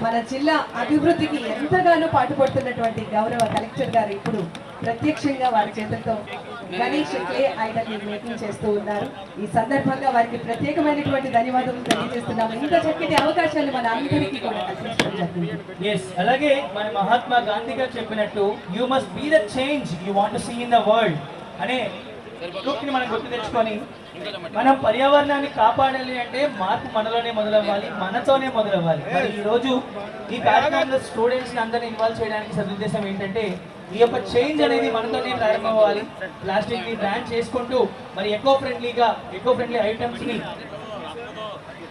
మన జిల్లా అభివృద్ధికి ఎంతగానో పాటుపడుతున్నటువంటి గౌరవ కలెక్టర్ గారు ఇప్పుడు ప్రత్యక్షంగా వారి చేతులతో గణేష్ క్లే ఐడల్ ని మేకింగ్ చేస్తూ ఉన్నారు. ఈ సందర్భంగా వారికి ప్రత్యేకమైనటువంటి ధన్యవాదాలు తెలియజేస్తున్నాము. ఇంత చక్కటి అవకాశాలు మన అందరికీ కూడా కల్పించడం జరిగింది. అలాగే మన మహాత్మా గాంధీ గారు చెప్పినట్టు you must be the change you want to see in the world అనే సూక్తిని మనం గుర్తు తెచ్చుకొని మనం పర్యావరణాన్ని కాపాడాలి అంటే మార్పు మనలోనే మొదలవ్వాలి, మనతోనే మొదలవ్వాలి. మరి ఈ రోజు ఈ కార్యక్రమంలో స్టూడెంట్స్ అందరినీ ఇన్వాల్వ్ చేయడానికి సదుద్దేశం ఏంటంటే ఈ యొక్క చేంజ్ అనేది మనతోనే ప్రారంభం అవ్వాలి. ప్లాస్టిక్ ని బ్యాన్ చేసుకుంటూ మరి ఎకో ఫ్రెండ్లీ ఐటమ్స్ ని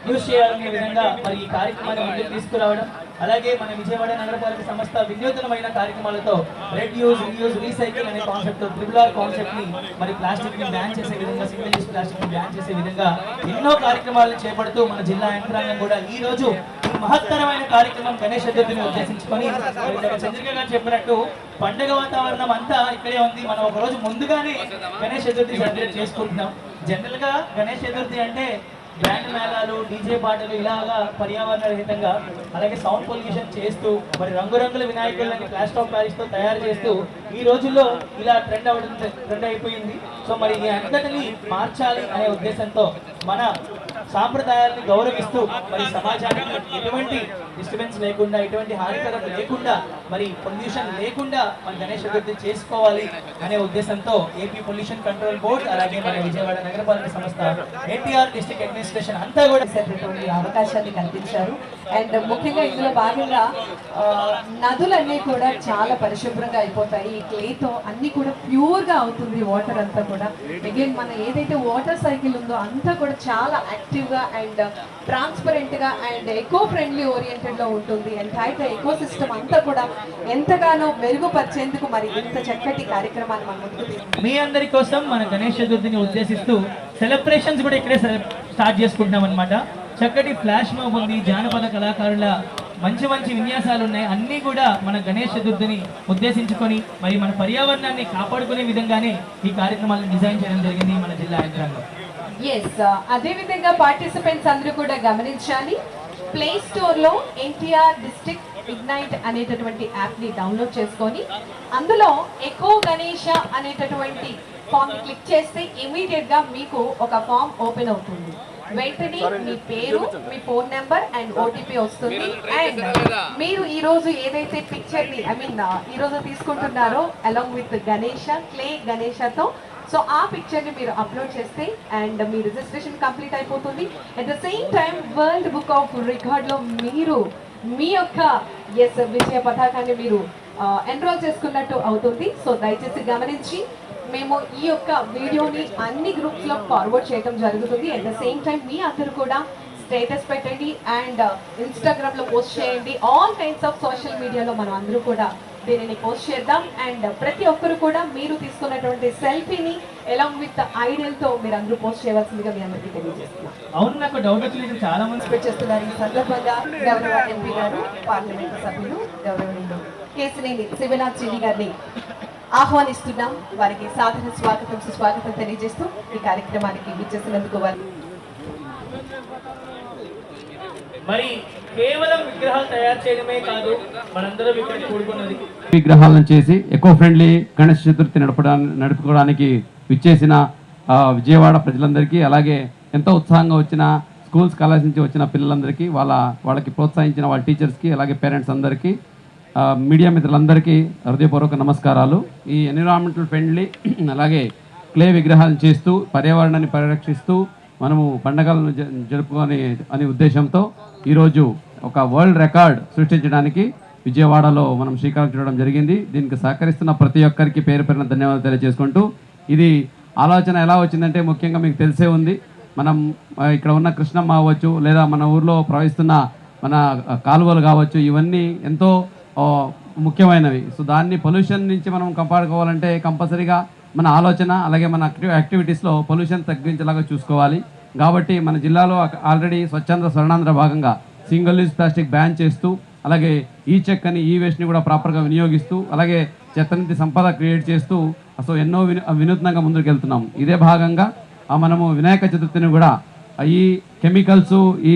యూజ్ చేయాలనే విధంగా మరి ఈ కార్యక్రమాన్ని ముందుకు తీసుకురావడం, అలాగే మన విజయవాడ నగరపాలక సంస్థ వినూత్నమైన కార్యక్రమాలతో రెడ్ యూజ్, రీయూజ్, రీసైకిల్ అనే కాన్సెప్ట్ తో RRR కాన్సెప్ట్ ని మరి ప్లాస్టిక్ ని బ్యాన్ చేసే విధంగా, సింగిల్ యూజ్ ప్లాస్టిక్ ని బ్యాన్ చేసే విధంగా ఎన్నో కార్యక్రమాలను చేపడుతూ మన జిల్లా యంత్రాంగం కూడా ఈ రోజు ఈ మహత్తరమైన కార్యక్రమం గణేష్ చతుర్థిని ఉద్దేశించుకొని చంద్రిక గారు చెప్పినట్టు పండుగ వాతావరణం అంతా ఇక్కడే ఉంది. మనం ఒక రోజు ముందుగానే గణేష్ చతుర్థి సెలబ్రేట్ చేసుకుంటున్నాం. జనరల్ గా గణేష్ చతుర్థి అంటే బ్యాండ్ మేళాలు, డీజే పాటలు ఇలాగా పర్యావరణ రహితంగా, అలాగే సౌండ్ పొల్యూషన్ చేస్తూ మరి రంగురంగుల వినాయకులని ప్లాస్టర్ ఆఫ్ ప్యారిస్ తో తయారు చేస్తూ ఈ రోజుల్లో ఇలా ట్రెండ్ అయిపోయింది. సో మరి ఈ అంతటిని మార్చాలి అనే ఉద్దేశంతో మన సాంప్రదాయాలను గౌరవిస్తూ మరి సమాజానికి ఎటువంటి డిస్టర్బెన్స్ లేకుండా, ఎటువంటి హానికరం లేకుండా, మరి పొల్యూషన్ లేకుండా మన గణేష్ చతుర్థి చేసుకోవాలి అనే ఉద్దేశంతో ఏపీ పొల్యూషన్ కంట్రోల్ బోర్డ్, అలాగే మన విజయవాడ నగరపాలక సంస్థ, ఎన్టీఆర్ డిస్ట్రిక్ట్ అడ్మినిస్ట్రేషన్ అంతా కూడా అవకాశాన్ని కల్పించారు. అండ్ ముఖ్యంగా ఇందులో భాగంగా నదులన్నీ కూడా చాలా పరిశుభ్రంగా అయిపోతాయి. ఈ క్లేతో అన్ని కూడా ప్యూర్ గా అవుతుంది వాటర్ అంతా కూడా. అగైన్ మన ఏదైతే వాటర్ సైకిల్ ఉందో అంతా కూడా చాలా యాక్టివ్ గా అండ్ ట్రాన్స్పరెంట్ గా అండ్ ఎకో ఫ్రెండ్లీ ఓరియంటెడ్ లో ఉంటుంది. ఎంటైర్ ఎకో సిస్టమ్ అంతా కూడా ఎంతగానో మెరుగుపరిచేందుకు మరి ఇంత చక్కటి కార్యక్రమాన్ని మనం ముందుకు మీ అందరి కోసం మన గణేష్ చతుర్థిని ఉద్దేశిస్తూ సెలబ్రేషన్స్ కూడా ఇక్కడే స్టార్ట్ చేసుకుంటున్నాం అనమాట. చక్కటి ఫ్లాష్ మాబ్ ఉంది, జానపద కళాకారుల మంచి మంచి విన్యాసాలు ఉన్నాయి. అన్నీ కూడా మన గణేష్ చతుర్థిని ఉద్దేశించుకొని మరి మన పర్యావరణాన్ని కాపాడుకునే విధంగానే ఈ కార్యక్రమాలను డిజైన్ చేయడం జరిగింది మన జిల్లా యంత్రాంగం. అదే విధంగా పార్టిసిపెంట్స్ అందరూ కూడా గమనించాలి. ప్లే స్టోర్ లో ఎన్టీఆర్ డిస్ట్రిక్ట్ ఇగ్నైట్ అనేటటువంటి యాప్ ని డౌన్లోడ్ చేసుకొని అందులో ఎకో గణేష అనేటటువంటి ఫామ్ ని క్లిక్ చేస్తే ఇమీడియట్ గా మీకు ఒక ఫామ్ ఓపెన్ అవుతుంది. వెంటనే మీ పేరు, మీ ఫోన్ నెంబర్ అండ్ ఓటీపీ వస్తుంది. అండ్ మీరు ఈ రోజు ఏదైతే పిక్చర్ ని ఈ రోజు తీసుకుంటున్నారో అలాంగ్ విత్ గణేష క్లే గణేషతో, సో ఆ పిక్చర్ ని మీరు అప్లోడ్ చేస్తే అండ్ మీ రిజిస్ట్రేషన్ కంప్లీట్ అయిపోతుంది. At the same time world book of record లో మీరు మీ యొక్క విజయ పతాకాన్ని మీరు ఎన్రోల్ చేసుకున్నట్టు అవుతుంది. సో దయచేసి గమనించి మేము ఈ యొక్క వీడియోని అన్ని గ్రూప్స్ లో ఫార్వర్డ్ చేయడం జరుగుతుంది. అట్ ద సేమ్ టైం మీ అందరూ కూడా స్టేటస్ పెట్టండి అండ్ ఇన్స్టాగ్రామ్ లో పోస్ట్ చేయండి. ఆల్ కైండ్స్ ఆఫ్ సోషల్ మీడియాలో మనం అందరూ కూడా దీనిని పోస్ట్ చేద్దాం. అండ్ ప్రతి ఒక్కరు కూడా మీరు తీసుకున్నటువంటి సెల్ఫీని అలాంగ్ విత్ ఐడియల్ తో మీరు అందరూ పోస్ట్ చేయవలసిందిగా మీ అందరికీ తెలియజేస్తున్నాం. అవును, నాకు డౌట్ వచ్చింది, చాలా మంది చేస్తున్నారు. ఈ సందర్భంగా గౌరవ ఎంపీ గారు, పార్లమెంట్ సభ్యులు గౌరవనీయులు కేసినేని శివనాథ్ రెడ్డి గారిని ఆహ్వానిస్తున్నాం. వారికి సాధారణ స్వాగతం, సుస్వాగతం తెలియజేస్తూ ఈ కార్యక్రమానికి విచ్చేసినందుకు మరి కేవలం విగ్రహాలు తయారు చేయడమే కాదు, మనందరం ఇక్కడ కూడుకున్నది విగ్రహాలను చేసి ఎకో ఫ్రెండ్లీ గణేష్ చతుర్థి నడుపుకోవడానికి విచ్చేసిన విజయవాడ ప్రజలందరికీ, అలాగే ఎంతో ఉత్సాహంగా వచ్చిన స్కూల్స్ కాలేజ్ నుంచి వచ్చిన పిల్లలందరికీ, వాళ్ళకి ప్రోత్సహించిన వాళ్ళ టీచర్స్కి, అలాగే పేరెంట్స్ అందరికీ, మీడియా మిత్రులందరికీ హృదయపూర్వక నమస్కారాలు. ఈ ఎన్విరాన్మెంటల్ ఫ్రెండ్లీ అలాగే క్లే విగ్రహాలను చేస్తూ పర్యావరణాన్ని పరిరక్షిస్తూ మనము పండగలను జరుపుకొని అనే ఉద్దేశంతో ఈరోజు ఒక వరల్డ్ రికార్డ్ సృష్టించడానికి విజయవాడలో మనం శ్రీకారం చుట్టడం జరిగింది. దీనికి సహకరిస్తున్న ప్రతి ఒక్కరికి పేరు పేరున ధన్యవాదాలు తెలియజేసుకుంటూ, ఇది ఆలోచన ఎలా వచ్చిందంటే ముఖ్యంగా మీకు తెలిసే ఉంది. మనం ఇక్కడ ఉన్న కృష్ణమ్మ అవ్వచ్చు, లేదా మన ఊర్లో ప్రవహిస్తున్న మన కాలువలు కావచ్చు, ఇవన్నీ ఎంతో ముఖ్యమైనవి. సో దాన్ని పొల్యూషన్ నుంచి మనం కాపాడుకోవాలంటే కంపల్సరీగా మన ఆలోచన, అలాగే మన యాక్టివిటీస్లో పొల్యూషన్ తగ్గించేలాగా చూసుకోవాలి. కాబట్టి మన జిల్లాలో ఆల్రెడీ స్వచ్ఛంద స్వర్ణాంధ్ర భాగంగా సింగిల్ యూజ్ ప్లాస్టిక్ బ్యాన్ చేస్తూ, అలాగే ఈ చెక్ అని ఈ వేస్ట్ని కూడా ప్రాపర్గా వినియోగిస్తూ, అలాగే చెత్త నుంచి సంపద క్రియేట్ చేస్తూ అసలు ఎన్నో వినూత్నంగా ముందుకు వెళ్తున్నాం. ఇదే భాగంగా మనము వినాయక చతుర్థిని కూడా ఈ కెమికల్స్, ఈ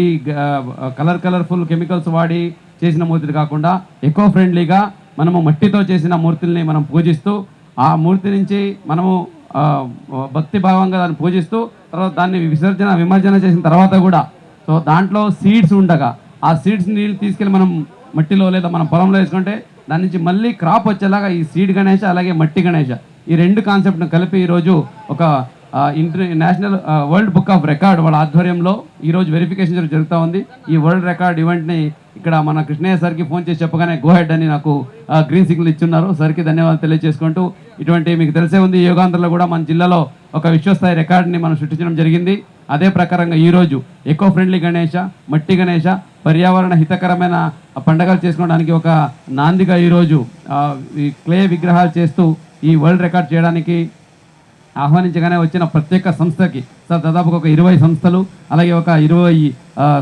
కలర్ఫుల్ కెమికల్స్ వాడి చేసిన మూర్తులు కాకుండా ఎకో ఫ్రెండ్లీగా మనము మట్టితో చేసిన మూర్తుల్ని మనం పూజిస్తూ ఆ మూర్తి నుంచి మనము భక్తి భావంగా దాన్ని పూజిస్తూ తర్వాత దాన్ని విమర్జన చేసిన తర్వాత కూడా సో దాంట్లో సీడ్స్ ఉండగా ఆ సీడ్స్ నీళ్ళు తీసుకెళ్ళి మనం మట్టిలో లేదా మనం పొలంలో వేసుకుంటే దాని నుంచి మళ్ళీ క్రాప్ వచ్చేలాగా ఈ సీడ్ గణేష అలాగే మట్టి గణేష ఈ రెండు కాన్సెప్ట్ను కలిపి ఈరోజు ఒక national world book of record వాళ్ళ ఆధ్వర్యంలో ఈరోజు వెరిఫికేషన్ జరుగుతూ ఉంది. ఈ వరల్డ్ రికార్డ్ ఈవెంట్ని ఇక్కడ మన కృష్ణయ్య సార్కి ఫోన్ చేసి చెప్పగానే గో హెడ్ అని నాకు గ్రీన్ సిగ్నల్ ఇచ్చున్నారు. సార్కి ధన్యవాదాలు తెలియజేసుకుంటూ ఇటువంటి మీకు తెలిసే ఉంది యోగాంధ్రలో కూడా మన జిల్లాలో ఒక విశ్వస్థాయి రికార్డుని మనం సృష్టించడం జరిగింది. అదే ప్రకారంగా ఈరోజు ఎకో ఫ్రెండ్లీ గణేష మట్టి గణేష పర్యావరణ హితకరమైన పండుగలు చేసుకోవడానికి ఒక నాందిగా ఈరోజు ఈ క్లే విగ్రహాలు చేస్తూ ఈ వరల్డ్ రికార్డ్ చేయడానికి ఆహ్వానించగానే వచ్చిన ప్రత్యేక సంస్థకి సార్ దాదాపుగా ఒక 20 సంస్థలు అలాగే ఒక 20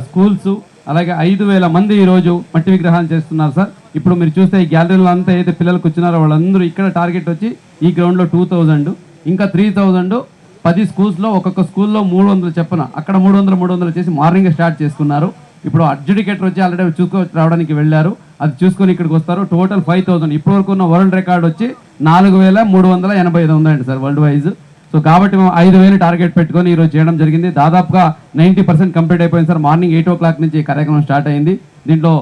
స్కూల్స్ అలాగే 5,000 మంది ఈరోజు మట్టి విగ్రహాలు చేస్తున్నారు సార్. ఇప్పుడు మీరు చూస్తే ఈ గ్యాలరీలో అంతా ఏదైతే పిల్లలు కూర్చున్నారో వాళ్ళందరూ ఇక్కడ టార్గెట్ వచ్చి ఈ గ్రౌండ్లో 2,000 ఇంకా 3,000 10 స్కూల్స్లో ఒక్కొక్క స్కూల్లో 300 చెప్పన అక్కడ 300 చేసి మార్నింగ్ స్టార్ట్ చేసుకున్నారు. ఇప్పుడు అడ్జుడికేటర్ వచ్చి ఆల్రెడీ రావడానికి వెళ్ళారు, అది చూసుకొని ఇక్కడికి వస్తారు. టోటల్ 5,000 ఇప్పటివరకు ఉన్న వరల్డ్ రికార్డ్ వచ్చి 4,385 ఉందండి సార్ వరల్డ్ వైజ్. సో కాబట్టి మేము 5,000 టార్గెట్ పెట్టుకొని ఈరోజు చేయడం జరిగింది. దాదాపుగా 90% కంప్లీట్ అయిపోయింది సార్. మార్నింగ్ 8 o'clock నుంచి ఈ కార్యక్రమం స్టార్ట్ అయింది. దీంట్లో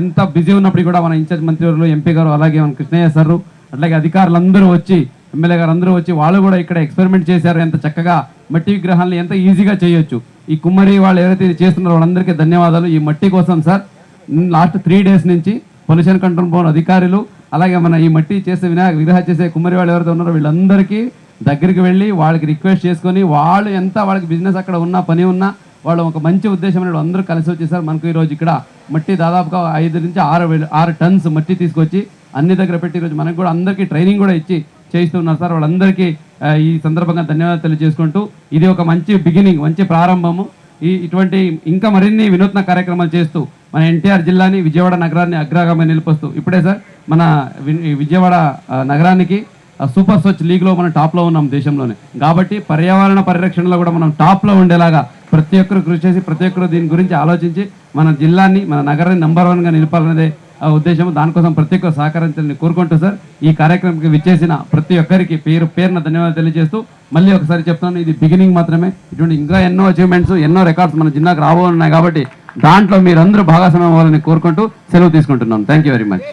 ఎంత బిజీ ఉన్నప్పుడు కూడా మన ఇన్ఛార్జ్ మంత్రివర్యులు ఎంపీ గారు అలాగే మన కృష్ణయ్య సార్ అట్లాగే అధికారులందరూ వచ్చి ఎమ్మెల్యే గారు అందరూ వచ్చి వాళ్ళు కూడా ఇక్కడ ఎక్స్పెరిమెంట్ చేశారు. ఎంత చక్కగా మట్టి విగ్రహాలను ఎంత ఈజీగా చేయొచ్చు. ఈ కుమ్మరి వాళ్ళు ఎవరైతే ఇది చేస్తున్నారో వాళ్ళందరికీ ధన్యవాదాలు. ఈ మట్టి కోసం సార్ లాస్ట్ 3 days నుంచి పొల్యూషన్ కంట్రోల్ బోర్డు అధికారులు అలాగే మన ఈ మట్టి చేసే విగ్రహ చేసే కుమ్మరి వాళ్ళు ఎవరైతే ఉన్నారో వీళ్ళందరికీ దగ్గరికి వెళ్ళి వాళ్ళకి రిక్వెస్ట్ చేసుకొని వాళ్ళు ఎంత వాళ్ళకి బిజినెస్ అక్కడ ఉన్నా పని ఉన్నా వాళ్ళు ఒక మంచి ఉద్దేశం అనేది అందరూ కలిసి వచ్చేసారు. మనకు ఈరోజు ఇక్కడ మట్టి దాదాపుగా 5 నుంచి 6 టన్స్ మట్టి తీసుకొచ్చి అన్ని దగ్గర పెట్టి ఈరోజు మనకు కూడా అందరికీ ట్రైనింగ్ కూడా ఇచ్చి చేయిస్తున్నారు సార్. వాళ్ళందరికీ ఈ సందర్భంగా ధన్యవాదాలు తెలియజేసుకుంటూ ఇది ఒక మంచి బిగినింగ్, మంచి ప్రారంభము. ఇటువంటి ఇంకా మరిన్ని వినూత్న కార్యక్రమాలు చేస్తూ మన ఎన్టీఆర్ జిల్లాని విజయవాడ నగరాన్ని అగ్రగామి నిలిపిస్తూ ఇప్పుడే సార్ మన విజయవాడ నగరానికి సూపర్ స్వచ్ఛ లీగ్లో మనం టాప్లో ఉన్నాం దేశంలోనే. కాబట్టి పర్యావరణ పరిరక్షణలో కూడా మనం టాప్లో ఉండేలాగా ప్రతి ఒక్కరు కృషి చేసి ప్రతి ఒక్కరు దీని గురించి ఆలోచించి మన జిల్లాని మన నగరాన్ని నెంబర్ 1గా నిలపాలనేదే ఉద్దేశం. దానికోసం ప్రతి ఒక్కరు సహకరించాలని కోరుకుంటూ సార్ ఈ కార్యక్రమానికి విచ్చేసిన ప్రతి ఒక్కరికి పేరున ధన్యవాదాలు తెలియజేస్తూ మళ్ళీ ఒకసారి చెప్తున్నాను, ఇది బిగినింగ్ మాత్రమే. ఇటువంటి ఇంకా ఎన్నో అచీవ్మెంట్స్ ఎన్నో రికార్డ్స్ మన జిల్లాకు రాబోతున్నాయి. కాబట్టి దాంట్లో మీరందరూ భాగస్వామ్యం అవ్వాలని కోరుకుంటూ సెలవు తీసుకుంటున్నాను. Thank you very much.